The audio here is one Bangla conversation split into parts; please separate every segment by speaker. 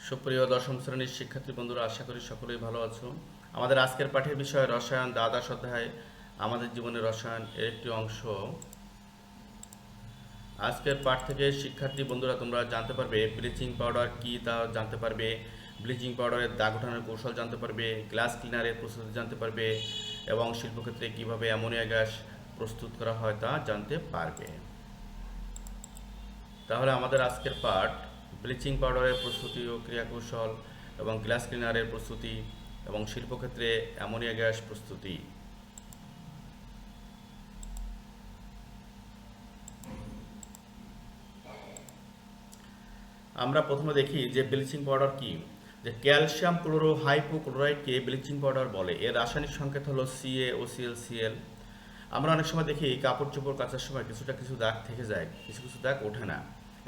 Speaker 1: সুপ্রিয় দশম শ্রেণীর শিক্ষার্থী বন্ধুরা, আশা করি সকলেই ভালো আছো। আমাদের আজকের পাঠের বিষয় রসায়ন, দ্বাদশ অধ্যায় আমাদের জীবনের রসায়ন এর একটি অংশ। আজকের পাঠ থেকে শিক্ষার্থী বন্ধুরা তোমরা জানতে পারবে ব্লিচিং পাউডার কি তা জানতে পারবে, ব্লিচিং পাউডারের দাগ ওঠানোর কৌশল জানতে পারবে, গ্লাস ক্লিনারের প্রস্তুতি জানতে পারবে এবং শিল্পক্ষেত্রে কিভাবে অ্যামোনিয়া গ্যাস প্রস্তুত করা হয় তা জানতে পারবে। তাহলে আমাদের আজকের পাঠ ব্লিচিং পাউডারের প্রস্তুতি ও ক্রিয়াকৌশল এবং গ্লাস ক্লিনারের প্রস্তুতি এবং শিল্পক্ষেত্রে অ্যামোনিয়া গ্যাস প্রস্তুতি। আমরা প্রথমে দেখি যে ব্লিচিং পাউডার কি। যে ক্যালসিয়াম ক্লোরো হাইপোক্লোরাইডকে ব্লিচিং পাউডার বলে। এর রাসায়নিক সংকেত হলো CaOCl। আমরা অনেক সময় দেখি কাপড় চোপড় কাচার সময় কিছু দাগ থেকে যায়, কিছু দাগ ওঠে না।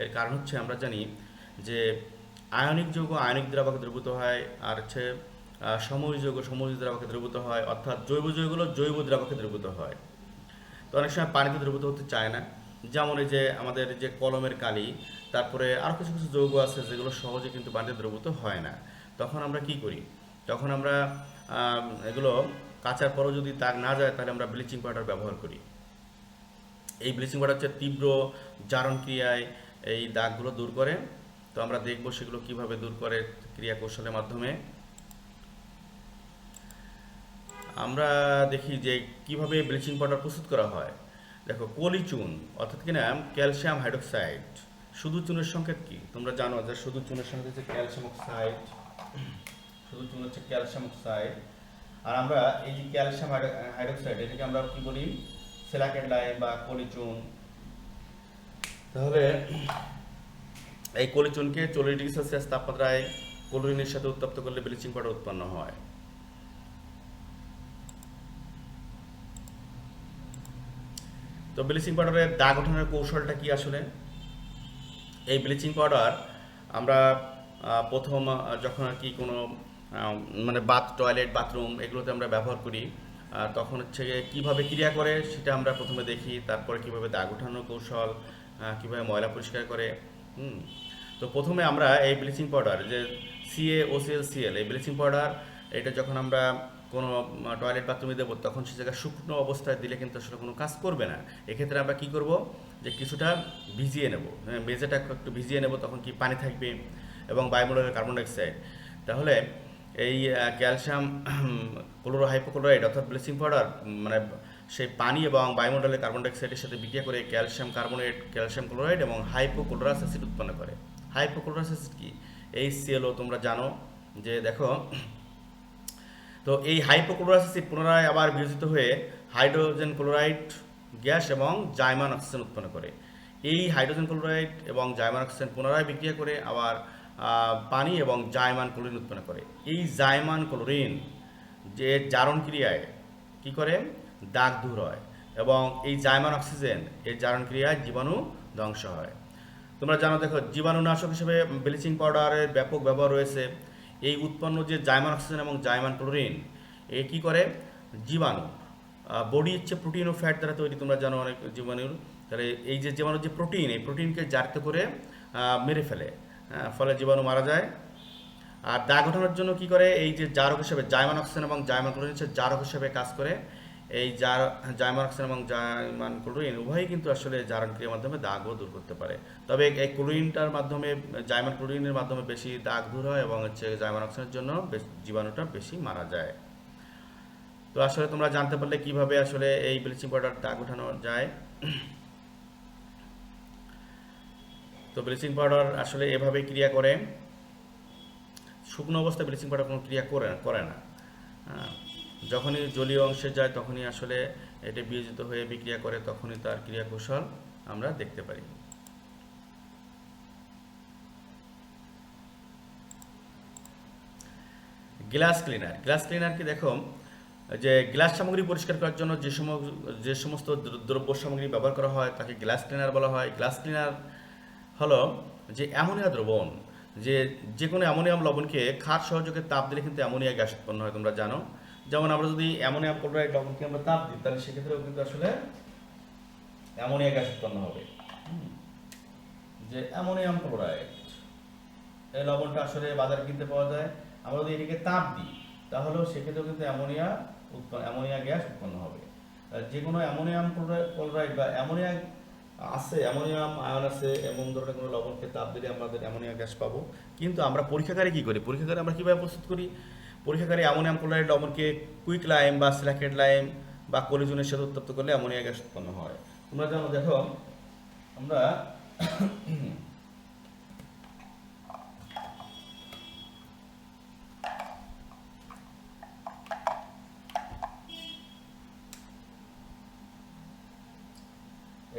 Speaker 1: এর কারণ হচ্ছে আমরা জানি যে আয়নিক যৌগ আয়নিক দ্রাবকে দ্রবীভূত হয়, আর হচ্ছে সমযোজী যৌগ সমযোজী দ্রাবকে দ্রবীভূত হয়, অর্থাৎ জৈব যৌগগুলো জৈব দ্রাবকে দ্রবীভূত হয়। তো অনেক সময় পানিতে দ্রবীভূত হতে চায় না। যেমন এই যে আমাদের যে কলমের কালি, তারপরে আরও কিছু যৌগ আছে যেগুলো সহজে কিন্তু পানিতে দ্রবীভূত হয় না। তখন আমরা কি করি? তখন আমরা এগুলো কাচার পরও যদি দাগ না যায় তাহলে আমরা ব্লিচিং পাউডার ব্যবহার করি। এই ব্লিচিং পাউডার হচ্ছে তীব্র জারণ ক্রিয়ায় এই দাগগুলো দূর করে। তো আমরা দেখব সেগুলো কিভাবে দূর করে ক্রিয়া কৌশলের মাধ্যমে। আমরা দেখি যে কিভাবে ব্লিচিং পাউডার প্রস্তুত করা হয়। দেখো, পলি চুন অর্থাৎ কিনা ক্যালসিয়াম হাইড্রোক্সাইড। শুধু চুনের সংকেত কি তোমরা জানো? যে শুধু চুনের সংকেত হচ্ছে ক্যালসিয়াম অক্সাইড। শুধু চুন হচ্ছে ক্যালসিয়াম অক্সাইড। আর আমরা এই যে ক্যালসিয়াম হাইড্রোক্সাইড এটাকে আমরা কি বলি? সিলিকেট লাইম বা কলিচুন। তাহলে এই কলিচুনকে 40 ডিগ্রি সেলসিয়াস তাপমাত্রায় ক্লোরিনের সাথে উত্তপ্ত করলে ব্লিচিং পাউডার উৎপন্ন হয়। তো ব্লিচিং পাউডারের দাগ ওঠানোর কৌশলটা কি আসলে? এই ব্লিচিং পাউডার আমরা প্রথম যখন আর কি কোনো মানে টয়লেট বাথরুম এগুলোতে আমরা ব্যবহার করি, তখন হচ্ছে কীভাবে ক্রিয়া করে সেটা আমরা প্রথমে দেখি। তারপরে কিভাবে দাগ ওঠানোর কৌশল, কীভাবে ময়লা পরিষ্কার করে। তো প্রথমে আমরা এই ব্লিচিং পাউডার যে CaOCl এই ব্লিচিং পাউডার এটা যখন আমরা কোনো টয়লেট বাথরুমে দেবো তখন সে জায়গায় শুকনো অবস্থায় দিলে কিন্তু আসলে কোনো কাজ করবে না। এক্ষেত্রে আমরা কি করব? যে কিছুটা ভিজিয়ে নেব, মেঝেটা একটু ভিজিয়ে নেব, তখন কি পানি থাকবে এবং বায়ুমণ্ডলের কার্বন ডাইঅক্সাইড। তাহলে এই ক্যালসিয়াম ক্লোরো হাইপোক্লোরাইড অর্থাৎ ব্লিচিং পাউডার মানে সেই পানি এবং বায়ুমণ্ডলের কার্বন ডাইঅক্সাইডের সাথে বিক্রিয়া করে ক্যালসিয়াম কার্বনেট, ক্যালসিয়াম ক্লোরাইড এবং হাইপোক্লোরাস অ্যাসিড উৎপন্ন করে। হাইপোক্লোরাস অ্যাসিড কি? HClO তোমরা জানো যে দেখো। তো এই হাইপোক্লোরাস অ্যাসিড পুনরায় আবার বিয়োজিত হয়ে হাইড্রোজেন ক্লোরাইড গ্যাস এবং জাইমান অক্সিজেন উৎপন্ন করে। এই হাইড্রোজেন ক্লোরাইড এবং জাইমান অক্সিজেন পুনরায় বিক্রিয়া করে আবার পানি এবং জাইমান ক্লোরিন উৎপন্ন করে। এই জাইমান ক্লোরিন যে জারণ ক্রিয়ায় কি করে? দাগ দূর হয় এবং এই জাইমান অক্সিজেন এই জারণ ক্রিয়ায় জীবাণু ধ্বংস হয়। তোমরা জানো, দেখো, জীবাণুনাশক হিসেবে ব্লিচিং পাউডারের ব্যাপক ব্যবহার রয়েছে। এই উৎপন্ন যে জাইমান অক্সিজেন এবং জাইমান ক্লোরিন এ কী করে? জীবাণু বডি হচ্ছে প্রোটিন ও ফ্যাট দ্বারা তৈরি, তোমরা জানো অনেক জীবাণুর। তাহলে এই যে জীবাণুর যে প্রোটিন, এই প্রোটিনকে জারিত করে মেরে ফেলে, ফলে জীবাণু মারা যায়। আর দাগ ওঠানোর জন্য কি করে? এই যে জারক হিসেবে জাইমান অক্সিজেন এবং জাইমান ক্লোরিন হচ্ছে জারক হিসেবে কাজ করে। এই জাইমান অক্সিজেন এবং জাইমান ক্লোরিন উভয়ই কিন্তু আসলে জারণ ক্রিয়ার মাধ্যমে দাগও দূর করতে পারে। তবে এই ক্লোরিনটার মাধ্যমে, জাইমান ক্লোরিনের মাধ্যমে বেশি দাগ দূর হয় এবং হচ্ছে জাইমান অক্সিজেনের জন্য জীবাণুটা বেশি মারা যায়। তো আসলে তোমরা জানতে পারলে কিভাবে আসলে এই ব্লিচিং পাউডার দাগ ওঠানো যায়। তো ব্লিচিং পাউডার আসলে এভাবে ক্রিয়া করে। শুকনো অবস্থায় ব্লিচিং পাউডার কোনো ক্রিয়া করে না। যখনই জলীয় অংশে যায় তখনই আসলে এটা বিয়োজিত হয়ে বিক্রিয়া করে, তখনই তার ক্রিয়া কৌশল আমরা দেখতে পারি। গ্লাস ক্লিনার কি? দেখো, যে গ্লাস সামগ্রী পরিষ্কার করার জন্য যে সমস্ত দ্রব্য সামগ্রী ব্যবহার করা হয় তাকে গ্লাস ক্লিনার বলা হয়। গ্লাস ক্লিনার হলো যে অ্যামোনিয়া দ্রবণ, যে কোনো অ্যামোনিয়াম লবণকে ক্ষার সহযোগে তাপ দিলে কিন্তু অ্যামোনিয়া গ্যাস উৎপন্ন হয়, তোমরা জানো। যেমন আমরা যদি অ্যামোনিয়াম ক্লোরাইড লবণকে আমরা তাপ দিই তাহলে সেক্ষেত্রেও কিন্তু আসলে অ্যামোনিয়া গ্যাস উৎপন্ন হবে। যে অ্যামোনিয়াম ক্লোরাইড এই লবণটা আসলে বাজারে কিনতে পাওয়া যায়। আমরা যদি এটিকে তাপ দিই তাহলেও সেক্ষেত্রেও কিন্তু অ্যামোনিয়া গ্যাস উৎপন্ন হবে। যে কোনো অ্যামোনিয়াম ক্লোরাইড বা অ্যামোনিয়া আছে, অ্যামোনিয়াম আয়ন আছে, এমন ধরনের কোনো লবণকে তাপ দিলে আমাদের অ্যামোনিয়া গ্যাস পাবো। কিন্তু আমরা পরীক্ষাগারে কি করি, পরীক্ষাগারে আমরা কীভাবে প্রস্তুত করি, পরীক্ষাগারে অ্যামোনিয়াম ক্লোরাইড লবণকে কুইক লাইম বা সিলিকেট লাইম বা কলিজনের সাথে উত্তপ্ত করলে অ্যামোনিয়া গ্যাস উৎপন্ন হয়। তোমরা জানো, দেখো আমরা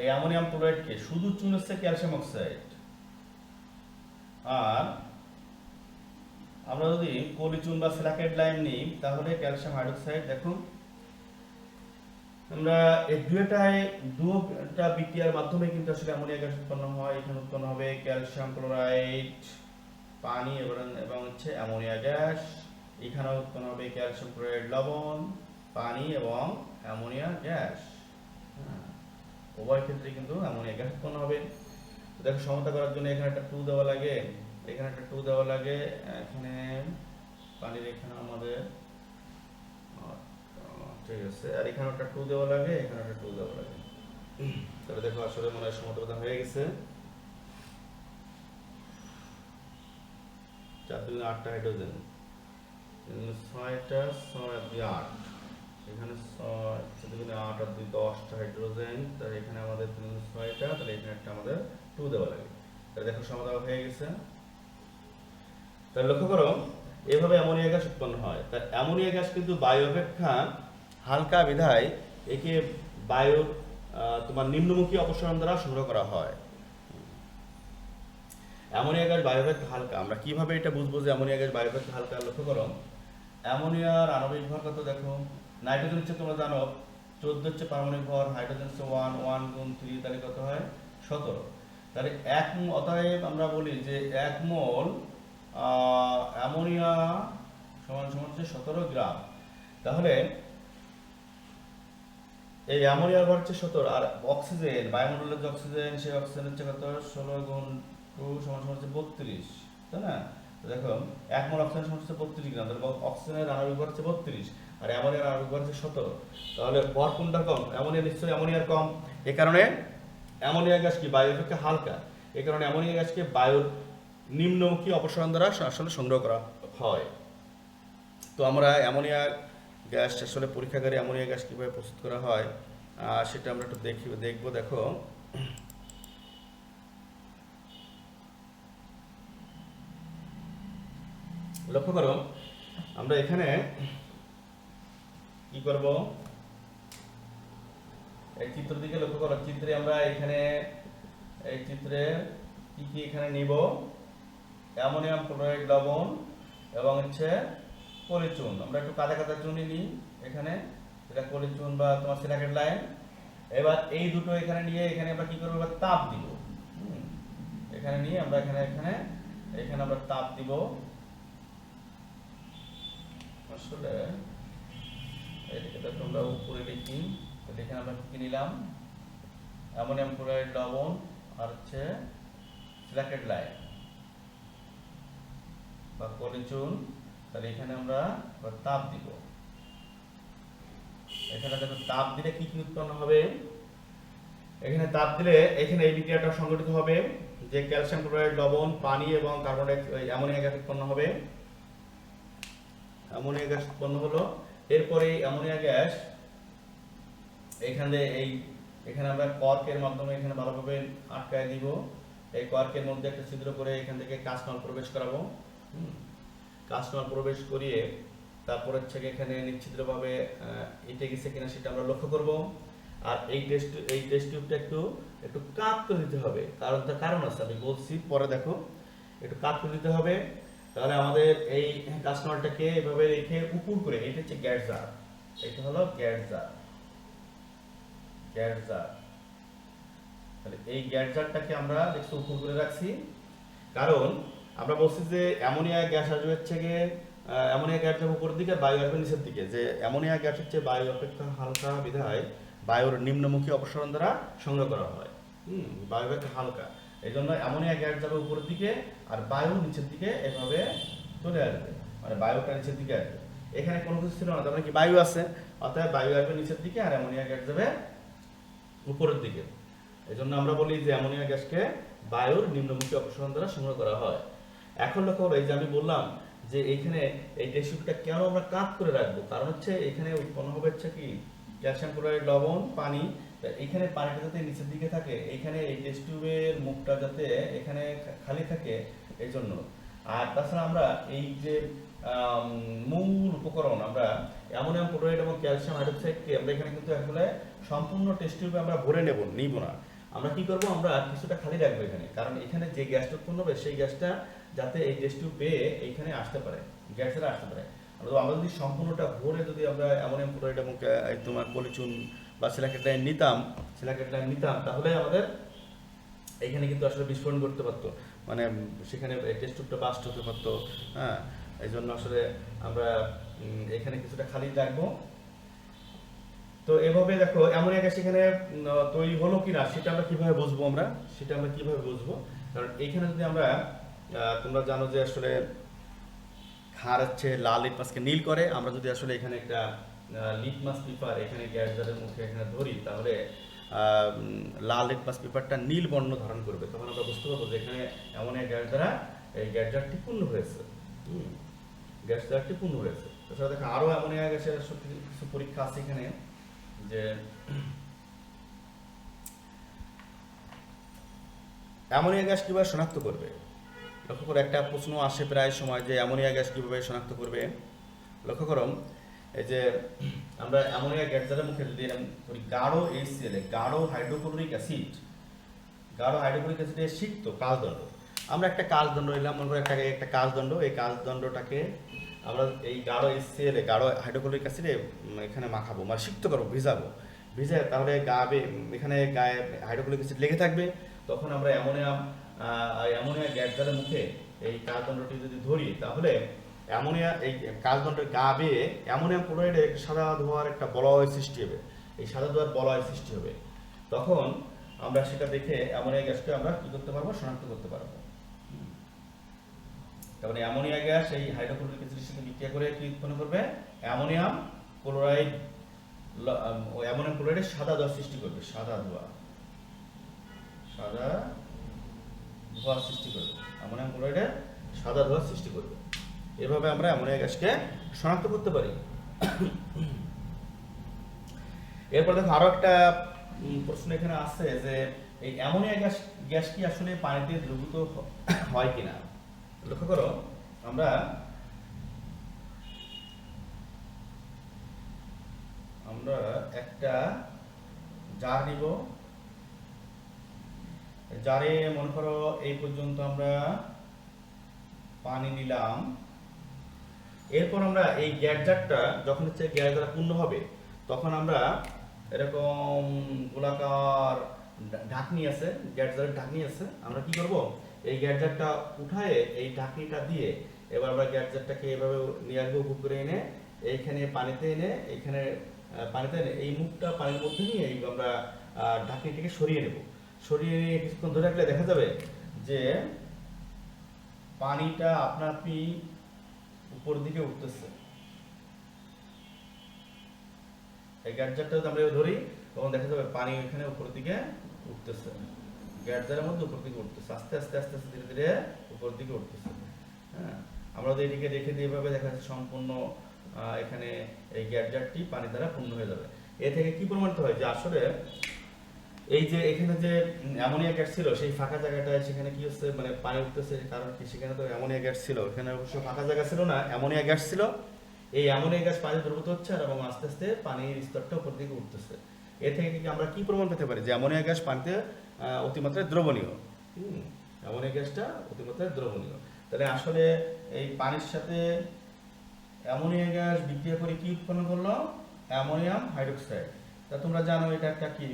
Speaker 1: এই অ্যামোনিয়াম ক্লোরাইডকে শুধু চুন হচ্ছে ক্যালসিয়াম অক্সাইড, আর আমরা যদি পলিচুন বা সিলিকেট লাইম নিই তাহলে ক্যালসিয়াম হাইড্রোক্সাইড। দেখুন আমরা এই দুটা বিক্রিয়ার মাধ্যমে কিন্তু আসলে অ্যামোনিয়া গ্যাস উৎপন্ন হয়। এখানে উৎপন্ন হবে ক্যালসিয়াম ক্লোরাইড, পানি এবং হচ্ছে অ্যামোনিয়া গ্যাস। এখানেও উৎপন্ন হবে ক্যালসিয়াম ক্লোরাইড লবণ, পানি এবং অ্যামোনিয়া গ্যাস। উভয় ক্ষেত্রে কিন্তু অ্যামোনিয়া গ্যাস উৎপন্ন হবে। দেখো সমতা করার জন্য এখানে একটা 2 দেওয়া লাগে, এখানে একটা 2 দেওয়া লাগে, এখানে পানির এখানে আমাদের ঠিক আছে, আর এখানে একটা 2 দেওয়া লাগে, এখানে একটা 2 দেওয়া লাগে। তাহলে দেখো আসলে মনে হয় সমতা হয়ে গেছে। 4 2 8টা হাইড্রোজেন, 6টা 6 আর 2 8, এখানে 6 4 2 8 আর 2 10টা হাইড্রোজেন। তাহলে এখানে আমাদের 6টা, তাহলে এখানে একটা আমাদের 2 দেওয়া লাগে। তাহলে দেখো সমাধান হয়ে গেছে। তাহলে লক্ষ্য করো এভাবে অ্যামোনিয়া গ্যাস উৎপন্ন হয়। তাই অ্যামোনিয়া গ্যাস কিন্তু বায়ু অপেক্ষা হালকা বিধায় একে বায়ুর তোমার নিম্নমুখী অপসারণ দ্বারা সংগ্রহ করা হয়। অ্যামোনিয়া গ্যাস বায়ু অপেক্ষা হালকা, আমরা কিভাবে এটা বুঝবো যে অ্যামোনিয়া গ্যাস বায়ু অপেক্ষা হালকা? লক্ষ্য করো অ্যামোনিয়ার আণবিক ভর কত দেখো, নাইট্রোজেন হচ্ছে তোমরা জানো 14 হচ্ছে পারমাণবিক ভর, হাইড্রোজেন হচ্ছে 1 1 গুণ 3, তাহলে কত হয় 17। তাহলে অতএব আমরা বলি যে 1 মোল অ্যামোনিয়া সমান সমান হচ্ছে 17 গ্রাম। তাহলে এই অ্যামোনিয়ার ভর হচ্ছে 17, আর অক্সিজেন বায়ুমণ্ডলের যে অক্সিজেন, সেই অক্সিজেন হচ্ছে কত 16 গুণ 2 সমান সমান হচ্ছে 32, তাই না? দেখো 1 মোল অক্সিজেন সমান হচ্ছে 32 গ্রাম, তাহলে অক্সিজেনের আণবিক ভর হচ্ছে 32 আর অ্যামোনিয়ার আণবিক ভর হচ্ছে 17। তাহলে ভর কোনটা কম? অ্যামোনিয়া নিশ্চয়ই অ্যামোনিয়ার কম। এই কারণে অ্যামোনিয়া গ্যাস কি বায়ু অপেক্ষা হালকা। এই কারণে অ্যামোনিয়া গ্যাসকে বায়ুর নিম্নমুখী অপসারণ দ্বারা আসলে সংগ্রহ করা হয়। তো আমরা অ্যামোনিয়া গ্যাস আসলে পরীক্ষাগারে অ্যামোনিয়া গ্যাস কীভাবে প্রস্তুত করা হয় সেটা আমরা একটু দেখবো। দেখো লক্ষ্য করো আমরা এখানে কি করব, এই চিত্র দিকে লক্ষ্য করো। চিত্রে আমরা এখানে এই চিত্রে কি কি এখানে নিব, অ্যামোনিয়াম ক্লোরাইড লবণ এবং হচ্ছে পলিচুন। আমরা একটু কাদা কাদা চুনি নিই এখানে, এটা পলিচুন বা তোমার সিলিকেট লাইম। এবার এই দুটো এখানে নিয়ে এখানে আমরা কি করবো, এবার তাপ দিব। এখানে নিয়ে আমরা এখানে এখানে এখানে আমরা তাপ দিব। আসলে এটাকে তোমরা উপরে লিখি, এখানে আমরা কি নিলাম, অ্যামোনিয়াম ক্লোরাইড লবণ আর হচ্ছে সিলিকেট লাইম বা পলিচুন। তাহলে এখানে আমরা তাপ দিব। এখানে দেখো তাপ দিলে কি কি উৎপন্ন হবে, এখানে তাপ দিলে এখানে এই বিক্রিয়াটা সংঘটিত হবে যে ক্যালসিয়াম ক্লোরাইড লবণ, পানি এবং কার্বন ডাইঅক্সাইড অ্যামোনিয়া গ্যাস উৎপন্ন হবে। অ্যামোনিয়া গ্যাস উৎপন্ন হলো, এরপরে অ্যামোনিয়া গ্যাস এখানে আমরা কর্কের মাধ্যমে এখানে ভালোভাবে আটকায় দিব। এই কর্কের মধ্যে একটা ছিদ্র করে এখান থেকে কাঁচনল প্রবেশ করাবো। কাঁচনল প্রবেশ করিয়ে তারপর হচ্ছে এখানে নিশ্চিদ্রভাবে এঁটে গেছে কিনা সেটা আমরা লক্ষ্য করব। আর এই টেস্ট টিউবটা একটু কাত করে দিতে হবে, তার কারণ আছে, আমি বলছি পরে। দেখো একটু কাত করে দিতে হবে, তাহলে আমাদের এই কাঁচনলটাকে এভাবে রেখে উপর করে, এটা হচ্ছে গ্যাস জার, এটা হলো গ্যাস জার। তাহলে এই গ্যাস জারটাকে আমরা দেখছি উপর করে রাখছি, কারণ আমরা বলছি যে অ্যামোনিয়া গ্যাস আসবে হচ্ছে গিয়ে অ্যামোনিয়া গ্যাস যাবে উপরের দিকে, বায়ু আসবে নিচের দিকে। যে অ্যামোনিয়া গ্যাস হচ্ছে বায়ু অপেক্ষা হালকা বিধায় বায়ুর নিম্নমুখী অপসারণ দ্বারা সংগ্রহ করা হয়। বায়ু অপেক্ষা হালকা, এই জন্য অ্যামোনিয়া গ্যাস যাবে উপরের দিকে আর বায়ু নিচের দিকে এভাবে চলে আসবে, মানে বায়ুটা নিচের দিকে আসবে। এখানে কোনো কিছু ছিল না, তার মানে কি বায়ু আছে, অর্থাৎ বায়ু আসবে নিচের দিকে আর অ্যামোনিয়া গ্যাস যাবে উপরের দিকে। এই জন্য আমরা বলি যে অ্যামোনিয়া গ্যাসকে বায়ুর নিম্নমুখী অপসারণ দ্বারা সংগ্রহ করা হয়। এখন লক্ষ্য করো, এই যে আমি বললাম যে এইখানে এই টেস্ট টিউবটা কেন আমরা কাট করে রাখবো, কারণ হচ্ছে এখানে উৎপন্ন হবে হচ্ছে কি ক্যালসিয়াম ক্লোরাইড, লবণ, পানি। এখানে পানিটা যাতে নিচের দিকে থাকে, এখানে এই টেস্ট টিউবের মুখটা যাতে এখানে খালি থাকে এই জন্য। আর তাছাড়া আমরা এই যে মূল উপকরণ আমরা অ্যামোনিয়াম ক্লোরাইড এবং ক্যালসিয়াম হাইড্রোক্সাইডকে আমরা এখানে কিন্তু আসলে সম্পূর্ণ টেস্ট টিউবে আমরা ভরে নিব না। আমরা কি করব, আমরা কিছুটা খালি রাখবো এখানে, কারণ এখানে যে গ্যাসটা উৎপন্ন হবে সেই গ্যাসটা যাতে এই টেস্ট টিউব বেয়ে এইখানে আসতে পারে, গ্যাসেরা আসতে পারে। আমরা যদি সম্পূর্ণটা ভরে যদি আমরা অ্যামোনিয়াম ক্লোরাইড এবং তোমার পলিচুন বা সিলিকেট নিতাম তাহলে আমাদের এইখানে কিন্তু আসলে বিস্ফোরণ করতে পারতো, মানে সেখানে টেস্ট টিউবটা বাস্ট হতে পারতো। হ্যাঁ, এই জন্য আসলে আমরা এখানে কিছুটা খালি রাখবো। তো এভাবে দেখো অ্যামোনিয়া গ্যাস এখানে তৈরি হলো কিনা সেটা আমরা কিভাবে বুঝবো, কারণ এইখানে যদি আমরা তোমরা জানো যে আসলে ক্ষার হচ্ছে লাল লিটমাসকে নীল করে। আমরা যদি আসলে এখানে একটা লিটমাস পেপার এখানে গ্যাস জারের মুখে এখানে ধরি, তাহলে লাল লিটমাস পেপারটা নীল বর্ণ ধারণ করবে। তখন আমরা বুঝতে পারবো যে এখানে অ্যামোনিয়া গ্যাস দ্বারা এই গ্যাস জারটি পূর্ণ হয়েছে। গ্যাস জারটি পূর্ণ হয়েছে। তাছাড়া দেখো আরো অ্যামোনিয়া গ্যাসের কিছু পরীক্ষা আছে এখানে, যে অ্যামোনিয়া গ্যাস কিভাবে শনাক্ত করবে। লক্ষ্য করো, একটা প্রশ্ন আসে প্রায় সময় যে অ্যামোনিয়া গ্যাস কিভাবে শনাক্ত করবে। লক্ষ্য করো, এই যে আমরা অ্যামোনিয়া গ্যাস যাদের মুখে যদি এরকম করি গাঢ় HCl গাঢ় হাইড্রোক্লোরিক অ্যাসিডের সিক্ত কালদণ্ড। আমরা একটা কালদণ্ড নিলাম, মনে করো একটা কালদণ্ড, এই কালদণ্ডটাকে আমরা এই গাঢ় HCl গাঢ় হাইড্রোক্লোরিক অ্যাসিডে এখানে মাখাবো, মানে সিক্ত করবো, ভিজাবো। ভিজে তাহলে এখানে গায়ে হাইড্রোক্লোরিক অ্যাসিড লেগে থাকবে। তখন আমরা অ্যামোনিয়া গ্যাস যাদের মুখে এই কালদণ্ডটি যদি ধরি, তাহলে এই কালদণ্ডের গা বেয়ে অ্যামোনিয়াম ক্লোরাইডে সাদা ধোঁয়ার একটা বলয় সৃষ্টি হবে। এই সাদা ধোঁয়ার বলয় সৃষ্টি হবে, তখন আমরা সেটা দেখে অ্যামোনিয়া গ্যাসকে আমরা কি করতে পারবো, শনাক্ত করতে পারবো। তারপরে অ্যামোনিয়া গ্যাস এই হাইড্রোক্লোরিক অ্যাসিডের সাথে বিক্রিয়া করে কি উৎপন্ন করবে, অ্যামোনিয়াম ক্লোরাইডের সাদা ধোঁয়া সৃষ্টি করবে, সাদা ধোঁয়া সৃষ্টি করবে, অ্যামোনিয়াম ক্লোরাইডের সাদা ধোঁয়া সৃষ্টি করবে। এভাবে আমরা অ্যামোনিয়া গ্যাসকে শনাক্ত করতে পারি। এরপর দেখো আরো একটা প্রশ্ন এখানে আছে যে এই অ্যামোনিয়া গ্যাস কি আসলে পানিতে দ্রবীভূত হয় কিনা। লক্ষ্য করো, আমরা একটা জার নিব, জারে মনে করো এই পর্যন্ত আমরা পানি নিলাম। এরপর আমরা এই গ্যাস জারটা যখন হচ্ছে গ্যাস দ্বারা পূর্ণ হবে, তখন আমরা এরকম গোলাকার ঢাকনি আছে, গ্যাস জারের ঢাকনি আছে, আমরা কি করব, এই গ্যাস জারটা উঠায়ে এই ঢাকনিটা দিয়ে এবার আমরা গ্যাস জারটাকে এভাবে নিয়ে আসবো, বুক করে এনে এইখানে পানিতে এনে এই মুখটা পানির মধ্যে নিয়ে আমরা ঢাকনিটাকে সরিয়ে নেব। সরিয়ে নিয়ে কিছুক্ষণ ধরে রাখলে দেখা যাবে যে পানিটা আপনা আপনি উপর দিকে উঠতেছে। এই গ্যাস জারটা যদি আমরা ধরি, তখন দেখা যাবে পানি এখানে উপর দিকে উঠতেছে, গ্যাস জারের মধ্যে উপর দিকে উঠতেছে, আস্তে আস্তে আস্তে আস্তে ধীরে ধীরে উপর দিকে উঠতেছে। হ্যাঁ, আমরা যদি এদিকে রেখে দিই এভাবে, দেখা যাচ্ছে সম্পূর্ণ এখানে এই গ্যাস জারটি পানি দ্বারা পূর্ণ হয়ে যাবে। এ থেকে কি প্রমাণিত হয় যে আসলে এই যে এখানে যে অ্যামোনিয়া গ্যাস ছিল সেই ফাঁকা জায়গাটায় সেখানে কি হচ্ছে, মানে পানি উঠতেছে, কারণ কি সেখানে তো অ্যামোনিয়া গ্যাস ছিল, এখানে অবশ্য ফাঁকা জায়গা ছিল না, অ্যামোনিয়া গ্যাস ছিল। এই অ্যামোনিয়া গ্যাস পানি দ্রবীভূত হচ্ছে আর এবং আস্তে আস্তে পানির স্তরটা উপর দিকে উঠতেছে। এ থেকে আমরা কি প্রমাণ পেতে পারি যে অ্যামোনিয়া গ্যাস পানিতে অতিমাত্রায় দ্রবণীয়। অ্যামোনিয়া গ্যাসটা অতিমাত্রায় দ্রবণীয়। তাহলে আসলে এই পানির সাথে অ্যামোনিয়া গ্যাস বিক্রিয়া করে কি উৎপন্ন করলো, অ্যামোনিয়াম হাইড্রোক্সাইড। তা তোমরা জানো এটা একটা কি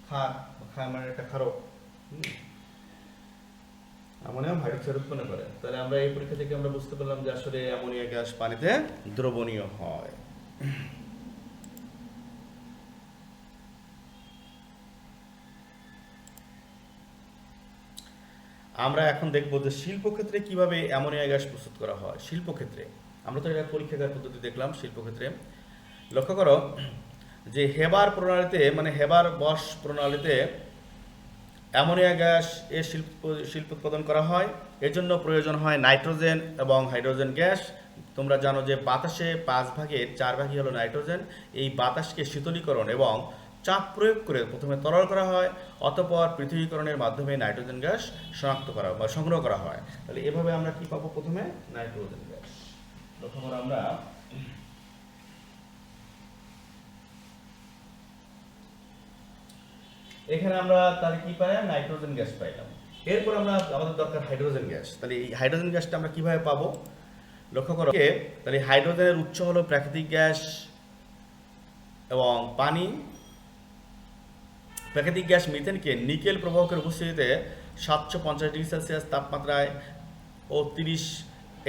Speaker 1: ক্ষার মানে একটা ক্ষারক, অ্যামোনিয়াম হাইড্রোক্সাইড উৎপন্ন করে। তাহলে আমরা এই পরীক্ষা থেকে আমরা বুঝতে পারলাম যে আসলে অ্যামোনিয়া গ্যাস পানিতে দ্রবণীয় হয়। আমরা এখন দেখব যে শিল্পক্ষেত্রে কিভাবে অ্যামোনিয়া গ্যাস প্রস্তুত করা হয়। শিল্পক্ষেত্রে আমরা তো এটা পরীক্ষাগার পদ্ধতি দেখলাম। শিল্পক্ষেত্রে লক্ষ্য করো যে হেবার প্রণালীতে মানে হেবার বস প্রণালীতে অ্যামোনিয়া গ্যাস এর শিল্প উৎপাদন করা হয়। এর জন্য প্রয়োজন হয় নাইট্রোজেন এবং হাইড্রোজেন গ্যাস। তোমরা জানো যে বাতাসে 5/4 হলো নাইট্রোজেন। এই বাতাসকে শীতলীকরণ এবং চাপ প্রয়োগ করে প্রথমে তরল করা হয়, অতঃপর পৃথকীকরণের মাধ্যমে নাইট্রোজেন গ্যাস শনাক্ত করা বা সংগ্রহ করা হয়। তাহলে এভাবে আমরা কি পাবো? প্রথমে নাইট্রোজেন গ্যাস। প্রথম আমরা এখানে আমরা তাহলে কি পাইলাম? নাইট্রোজেন গ্যাস পাইলাম। এরপর আমরা আমাদের দরকার হাইড্রোজেন গ্যাস। তাহলে এই হাইড্রোজেন গ্যাসটা আমরা কিভাবে পাবো? লক্ষ্য করো, তাহলে হাইড্রোজেনের উৎস হলো প্রাকৃতিক গ্যাস এবং পানি। প্রাকৃতিক গ্যাস মিথেনকে নিকেল প্রবাহকের উপস্থিতিতে 750 ডিগ্রি সেলসিয়াস তাপমাত্রায় ও 30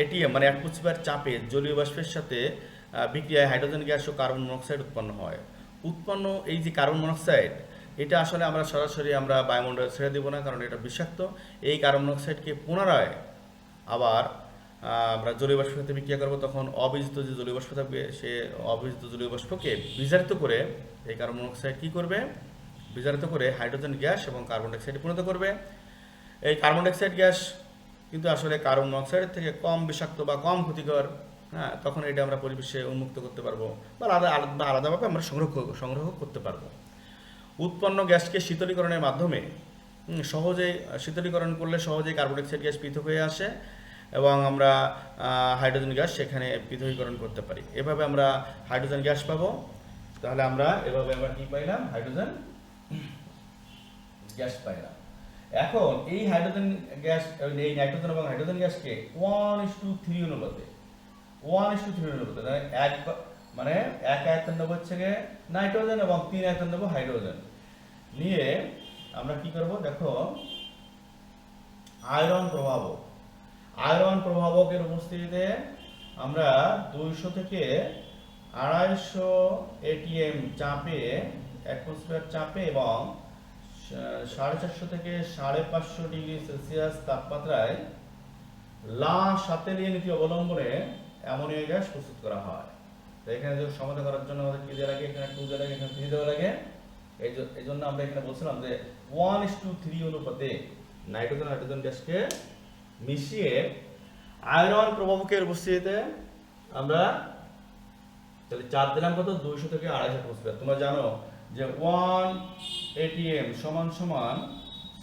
Speaker 1: এটিএম মানে অ্যাটমসফিয়ার চাপে জলীয় বাষ্পের সাথে বিক্রিয়ায় হাইড্রোজেন গ্যাস ও কার্বন মনোক্সাইড উৎপন্ন হয়। উৎপন্ন এই যে কার্বন মনোক্সাইড, এটা আসলে আমরা সরাসরি আমরা বায়ুমণ্ডলে ছেড়ে দেবো না, কারণ এটা বিষাক্ত। এই কার্বন মনোক্সাইডকে পুনরায় আবার আমরা জলীয় বাষ্পের সাথে বিক্রিয়া করবো, তখন অবিজিত যে জলীয় বাষ্প থাকবে সে অবিজিত জলীয় বাষ্পকে বিজারিত করে এই কার্বন মনোক্সাইড কী করবে? বিজারিত করে হাইড্রোজেন গ্যাস এবং কার্বন ডাইঅক্সাইডে পরিণত করবে। এই কার্বন ডাইঅক্সাইড গ্যাস কিন্তু আসলে কার্বন মনোক্সাইডের থেকে কম বিষাক্ত বা কম ক্ষতিকর। হ্যাঁ, তখন এটা আমরা পরিবেশে উন্মুক্ত করতে পারবো বা আলাদাভাবে আমরা সংগ্রহ করতে পারবো। উৎপন্ন গ্যাসকে শীতলীকরণের মাধ্যমে সহজেই শীতলীকরণ করলে সহজেই কার্বন ডাইঅক্সাইড গ্যাস পৃথক হয়ে আসে এবং আমরা হাইড্রোজেন গ্যাস সেখানে পৃথকীকরণ করতে পারি। এভাবে আমরা হাইড্রোজেন গ্যাস পাবো। তাহলে আমরা এভাবে আমরা কি পাইলাম? হাইড্রোজেন গ্যাস পাইলাম। এখন এই হাইড্রোজেন গ্যাস, এই নাইট্রোজেন এবং হাইড্রোজেন গ্যাসকে 1:3 অনুপাতে 1:3 অনুপাতে মানে 1 আয়তন নেব হচ্ছে নাইট্রোজেন এবং 3 আয়তন নেব হাইড্রোজেন নিয়ে আমরা কি করব? দেখো, আয়রন প্রভাবকের উপস্থিতিতে আমরা 200 থেকে 250 এটিএম চাপে অ্যাটমসফিয়ার চাপে এবং 450 থেকে 550 ডিগ্রি সেলসিয়াস তাপমাত্রায় লা শাতেলিয়ে নীতি অবলম্বনে অ্যামোনিয়া গ্যাস প্রস্তুত করা হয়। তো এখানে যে সমাধান করার জন্য আমাদের কি দেওয়া লাগে? এখানে 2 দেওয়া লাগে, এখানে 3 দেওয়া লাগে। এই জন্য আমরা এখানে বলছিলাম যে 1:3 অনুপাতে নাইট্রোজেন হাইড্রোজেন গ্যাসকে মিশিয়ে আয়রন প্রভাবকের উপস্থিতিতে আমরা তাহলে চাপ দিলাম কত? 200 থেকে 250 অ্যাটমসফিয়ার। তোমরা জানো যে 1 এটিএম সমান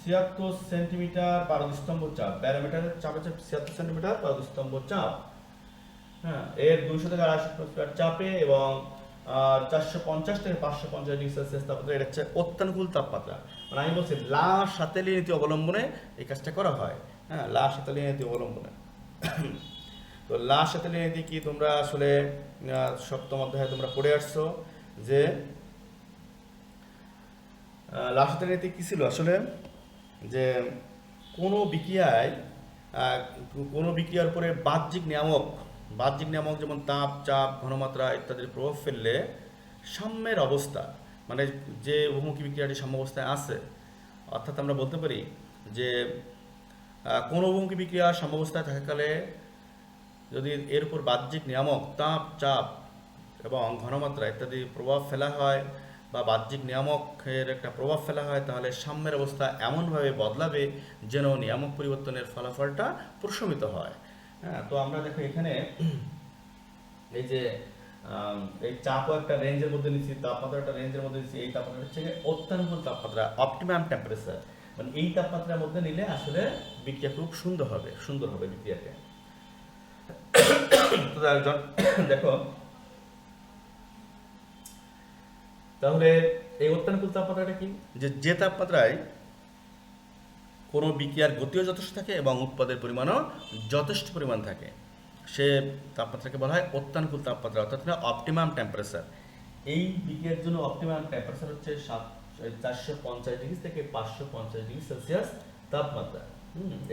Speaker 1: 76 সেন্টিমিটার পারদস্তম্ভ চাপ। ব্যারোমিটারের চাপ হচ্ছে 76 সেন্টিমিটার পারদস্তম্ভ চাপ। হ্যাঁ, এর 200 থেকে 250 অ্যাটমসফিয়ার চাপে এবং 450 থেকে 550 ডিগ্রি সেলসিয়াস তাপমাত্রা, এটা হচ্ছে অত্যানুকূল তাপমাত্রা। মানে আমি বলছি লা শাতেলি নীতি অবলম্বনে এই কাজটা করা হয়। হ্যাঁ, লা শাতেলি নীতি অবলম্বনে। তো লা শাতেলি নীতি কি তোমরা আসলে সপ্তম অধ্যায়ে তোমরা পড়ে আসছো যে লা শাতেলি নীতি কি ছিল আসলে? যে কোনো বিক্রিয়ার উপরে বাহ্যিক নিয়ামক যেমন তাপ, চাপ, ঘনমাত্রা ইত্যাদির প্রভাব ফেললে সাম্যের অবস্থা, মানে যে বহুমুখী বিক্রিয়াটি সাম্য অবস্থায় আছে, অর্থাৎ আমরা বলতে পারি যে কোনো বহুমুখী বিক্রিয়া সাম্য অবস্থায় থাকাকালে যদি এর উপর বাহ্যিক নিয়ামক তাপ, চাপ এবং ঘনমাত্রা ইত্যাদি প্রভাব ফেলা হয় বা বাহ্যিক নিয়ামকের একটা প্রভাব ফেলা হয়, তাহলে সাম্যের অবস্থা এমনভাবে বদলাবে যেন নিয়ামক পরিবর্তনের ফলাফলটা প্রশমিত হয়। হ্যাঁ, তো আমরা দেখো এখানে এই যে এই চাপও একটা রেঞ্জের মধ্যে নিচ্ছি, তাপমাত্রা একটা রেঞ্জের মধ্যে নিচ্ছি। এই তাপমাত্রা হচ্ছে অত্যানুকূল তাপমাত্রা, অপটিমাম টেম্পারেচার। মানে এই তাপমাত্রার মধ্যে নিলে আসলে বিক্রিয়া খুব সুন্দর হবে বিক্রিয়াকে। দেখো, তাহলে এই অত্যানুকূল তাপমাত্রাটা কি? যে তাপমাত্রায় কোনো বিক্রিয়ার গতিও যথেষ্ট থাকে এবং উৎপাদের পরিমাণও যথেষ্ট পরিমাণ থাকে, সে তাপমাত্রাকে বলা হয় অত্যানুকূল তাপমাত্রা, অর্থাৎ অপটিমাম টেম্পারেচার। এই বিক্রিয়ার জন্য অপটিমাম টেম্পারেচার হচ্ছে 450 ডিগ্রি থেকে 550 ডিগ্রি সেলসিয়াস তাপমাত্রা।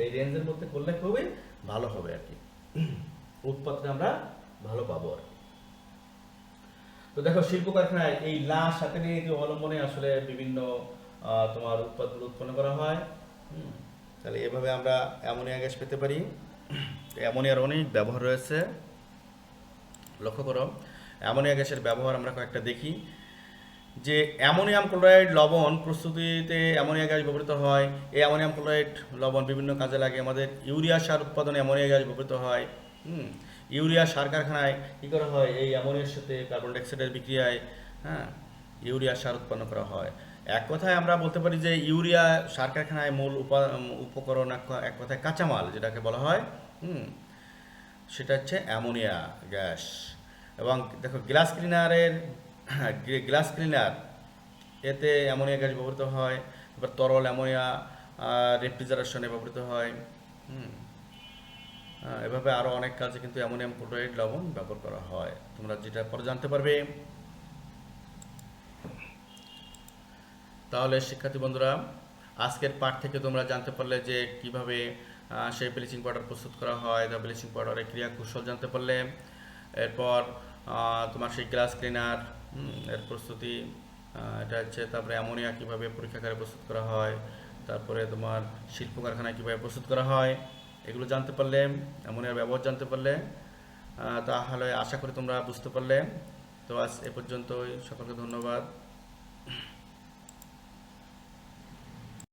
Speaker 1: এই রেঞ্জের মধ্যে করলে খুবই ভালো হবে আর কি, উৎপাদটা আমরা ভালো পাবো আর কি। তো দেখো, শিল্প কারখানায় এই লা শাতেলি নীতি অবলম্বনে আসলে বিভিন্ন তোমার উৎপাদগুলো উৎপন্ন করা হয়। তাহলে এভাবে আমরা অ্যামোনিয়া গ্যাস পেতে পারি। অ্যামোনিয়ার অনেক ব্যবহার রয়েছে, লক্ষ্য করো। অ্যামোনিয়া গ্যাসের ব্যবহার আমরা কয়েকটা দেখি। যে অ্যামোনিয়াম ক্লোরাইড লবণ প্রস্তুতিতে অ্যামোনিয়া গ্যাস ব্যবহৃত হয়। এই অ্যামোনিয়াম ক্লোরাইড লবণ বিভিন্ন কাজে লাগে। আমাদের ইউরিয়া সার উৎপাদনে অ্যামোনিয়া গ্যাস ব্যবহৃত হয়। ইউরিয়া সার কারখানায় কী করা হয়, এই অ্যামোনিয়ার সাথে কার্বন ডাইঅক্সাইডের বিক্রিয়ায় হ্যাঁ ইউরিয়া সার উৎপন্ন করা হয়। এক কথায় আমরা বলতে পারি যে ইউরিয়া সার কারখানায় মূল উপকরণ, এক কথায় কাঁচামাল যেটাকে বলা হয় সেটা হচ্ছে অ্যামোনিয়া গ্যাস। এবং দেখো গ্লাস ক্লিনার এতে অ্যামোনিয়া গ্যাস ব্যবহৃত হয়। এবার তরল অ্যামোনিয়া রেফ্রিজারেশনে ব্যবহৃত হয়। এভাবে আরও অনেক কাজে কিন্তু অ্যামোনিয়াম ক্লোরাইড লবণ ব্যবহার করা হয়, তোমরা যেটা পরে জানতে পারবে। তাহলে শিক্ষার্থী বন্ধুরা, আজকের পাঠ থেকে তোমরা জানতে পারলে যে কিভাবে সেই ব্লিচিং পাউডার প্রস্তুত করা হয়, বা ব্লিচিং পাউডারের ক্রিয়া কৌশল জানতে পারলে। এরপর তোমার সেই গ্লাস ক্লিনার এর প্রস্তুতি, এটা হচ্ছে। তারপরে অ্যামোনিয়া কীভাবে পরীক্ষাগারে প্রস্তুত করা হয়, তারপরে তোমার শিল্প কারখানায় কীভাবে প্রস্তুত করা হয়, এগুলো জানতে পারলে, অ্যামোনিয়ার ব্যবহার জানতে পারলে। তাহলে আশা করি তোমরা বুঝতে পারলে। তো আজ এ পর্যন্তই, সকলকে ধন্যবাদ।